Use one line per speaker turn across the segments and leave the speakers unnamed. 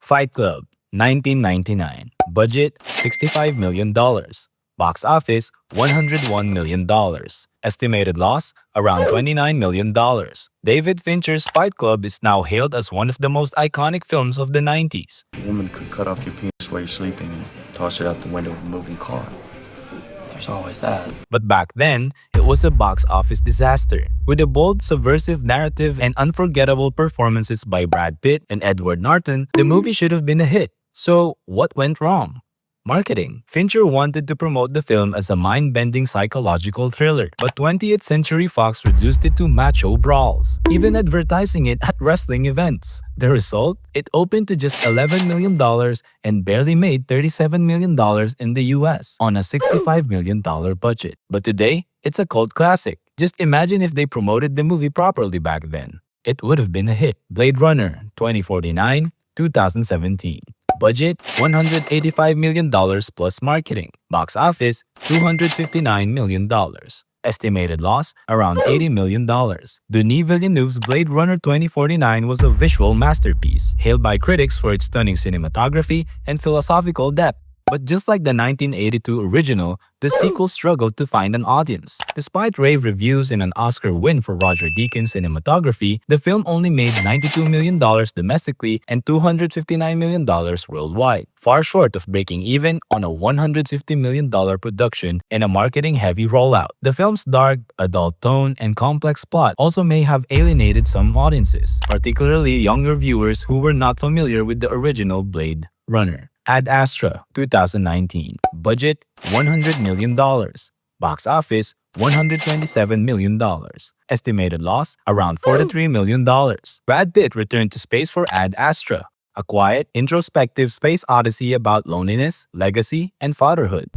Fight Club, 1999. Budget, $65 million. Box office, $101 million. Estimated loss, around $29 million. David Fincher's Fight Club is now hailed as one of the most iconic films of the 90s.
A woman could cut off your penis while you're sleeping and toss it out the window of a moving car. There's always that.
But back then, it was a box office disaster. With a bold, subversive narrative and unforgettable performances by Brad Pitt and Edward Norton, the movie should have been a hit. So, what went wrong? Marketing. Fincher wanted to promote the film as a mind-bending psychological thriller, but 20th Century Fox reduced it to macho brawls, even advertising it at wrestling events. The result? It opened to just $11 million and barely made $37 million in the US on a $65 million budget. But today, it's a cult classic. Just imagine if they promoted the movie properly back then. It would have been a hit. Blade Runner 2049, 2017. Budget, $185 million plus marketing. Box office, $259 million. Estimated loss, around $80 million. Denis Villeneuve's Blade Runner 2049 was a visual masterpiece, hailed by critics for its stunning cinematography and philosophical depth. But just like the 1982 original, the sequel struggled to find an audience. Despite rave reviews and an Oscar win for Roger Deakins' cinematography, the film only made $92 million domestically and $259 million worldwide, far short of breaking even on a $150 million production and a marketing-heavy rollout. The film's dark, adult tone and complex plot also may have alienated some audiences, particularly younger viewers who were not familiar with the original Blade Runner. Ad Astra, 2019. Budget, $100 million. Box office, $127 million. Estimated loss, around $43 million. Brad Pitt returned to space for Ad Astra, a quiet, introspective space odyssey about loneliness, legacy, and fatherhood.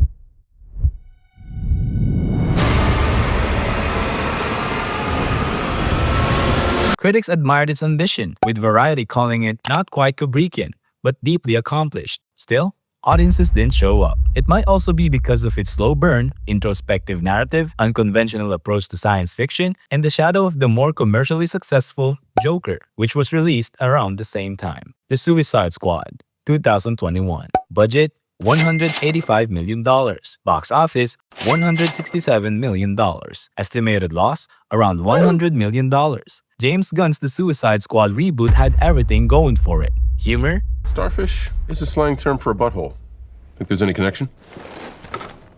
Critics admired its ambition, with Variety calling it not quite Kubrickian, but deeply accomplished. Still, audiences didn't show up. It might also be because of its slow burn, introspective narrative, unconventional approach to science fiction, and the shadow of the more commercially successful Joker, which was released around the same time. The Suicide Squad, 2021. Budget, $185 million. Box office, $167 million. Estimated loss, around $100 million. James Gunn's The Suicide Squad reboot had everything going for it. Humor?
Starfish is a slang term for a butthole. Think there's any connection?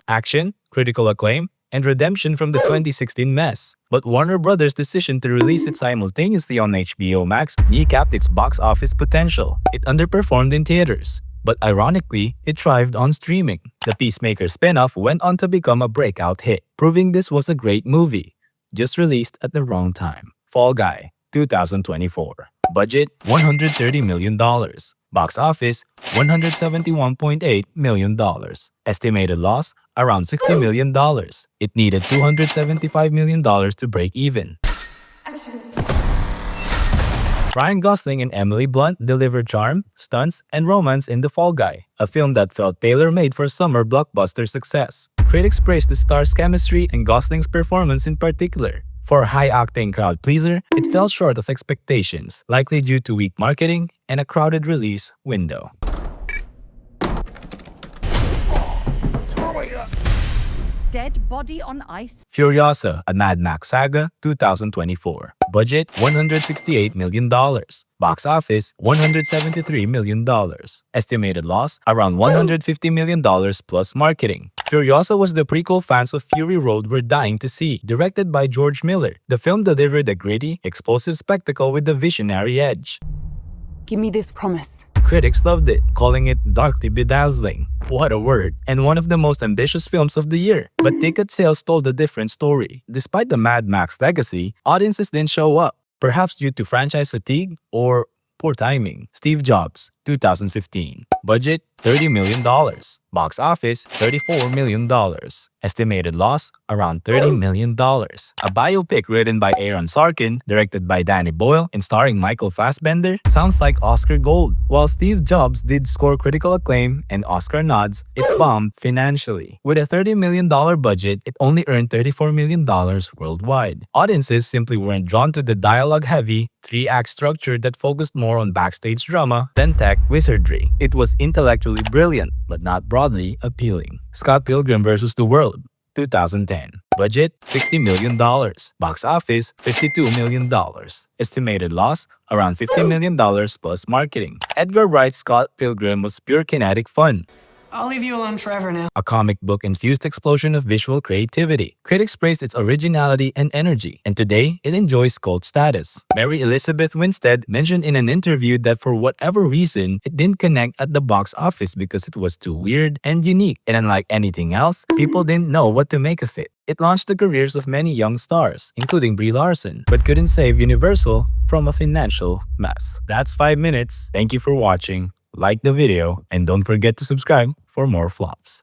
Action, critical acclaim, and redemption from the 2016 mess. But Warner Brothers' decision to release it simultaneously on HBO Max kneecapped its box office potential. It underperformed in theaters, but ironically, it thrived on streaming. The Peacemaker spin-off went on to become a breakout hit, proving this was a great movie, just released at the wrong time. Fall Guy, 2024. Budget, $130 million. Box office, $171.8 million. Estimated loss, around $60 million. It needed $275 million to break even. Ryan Gosling and Emily Blunt delivered charm, stunts, and romance in The Fall Guy, a film that felt tailor-made for summer blockbuster success. Critics praised the star's chemistry and Gosling's performance in particular. For a high-octane crowd pleaser, it fell short of expectations, likely due to weak marketing and a crowded release window.
Dead body on ice.
Furiosa, a Mad Max Saga, 2024. Budget, $168 million. Box office, $173 million. Estimated loss, around $150 million plus marketing. Furiosa was the prequel fans of Fury Road were dying to see, directed by George Miller. The film delivered a gritty, explosive spectacle with a visionary edge.
Give me this promise.
Critics loved it, calling it darkly bedazzling. What a word! And one of the most ambitious films of the year. But ticket sales told a different story. Despite the Mad Max legacy, audiences didn't show up, perhaps due to franchise fatigue or poor timing. Steve Jobs, 2015. Budget $30 million. Box office $34 million. Estimated loss around $30 million. A biopic written by Aaron Sorkin, directed by Danny Boyle, and starring Michael Fassbender sounds like Oscar gold. While Steve Jobs did score critical acclaim and Oscar nods, it bombed financially. With a $30 million budget, it only earned $34 million worldwide. Audiences simply weren't drawn to the dialogue-heavy, three-act structure that focused more on backstage drama than tech wizardry. It was intellectually brilliant, but not broadly appealing. Scott Pilgrim vs. the World, 2010. Budget $60 million. Box office $52 million. Estimated loss around $50 million plus marketing. Edgar Wright's Scott Pilgrim was pure kinetic fun.
I'll leave you alone forever now.
A comic book-infused explosion of visual creativity. Critics praised its originality and energy, and today it enjoys cult status. Mary Elizabeth Winstead mentioned in an interview that for whatever reason, it didn't connect at the box office because it was too weird and unique, and unlike anything else, people didn't know what to make of it. It launched the careers of many young stars, including Brie Larson, but couldn't save Universal from a financial mess. That's 5 minutes. Thank you for watching. Like the video and don't forget to subscribe for more flops.